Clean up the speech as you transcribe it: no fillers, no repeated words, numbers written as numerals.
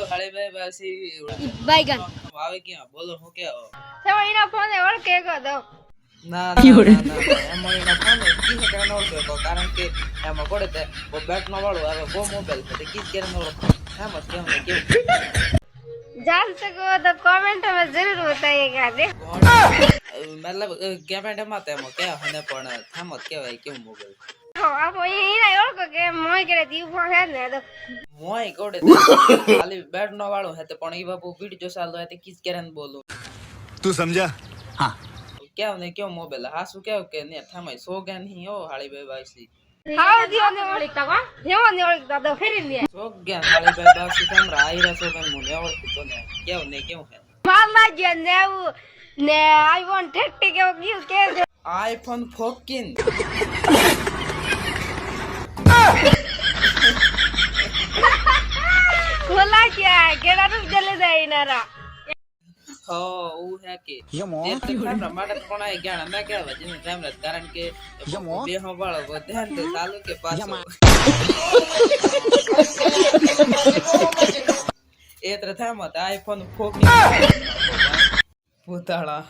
હાલે ભાઈ બાસી બાઈગન આવે ક્યાં બોલો હું કે એના ફોન ઓળખે દો ના એમાં એના ફોન કી કારણ ઓળખે કારણ કે એમાં કોડે તે બેટ નો વાળો આવે કો મોબાઈલ છે કી કારણ ઓળખે એમ જ કેમ जान सको तो कमेंट में जरूर बताइएगा दे मतलब कमेंट में ते मो क्या हने पण थामत केवाय केम मोबाइल आप ये ना ओळखो के मोय करे दी फोन है ने तो મોય કોડે ખાલી બેટ નો વાળો હે તે પણ ઈ બાપુ વિડિયો ચાલતો હે તે કિસ કરન બોલો तू समझा हाँ કેવ ને કેવ મોબાઈલ હાસુ કેવ કે ને થામાય સોગન હી ઓ હાળી બે બાસી हाउ दियो ने ओळखता का हेवा ने ओळखता तो फेरी ने સોગન હાળી બે બાસી કેમરા આઈરા સોગન મુને ઓળખતો ને કેવ ને કેવ હે माला जे ने आईफोन 30 के क्यों के આઈફોન 14 बोला क्या केड़ा रूप जले जाए नारा हो ऊ है के તે કેમેરા માટે પણ આ જ્ઞાન અમે કેવા જેને કેમેરા કારણ કે બે હો વાળો વધ્યા તો ચાલુ કે પાછો એ તરફ આઈફોન 14 ભૂતાળા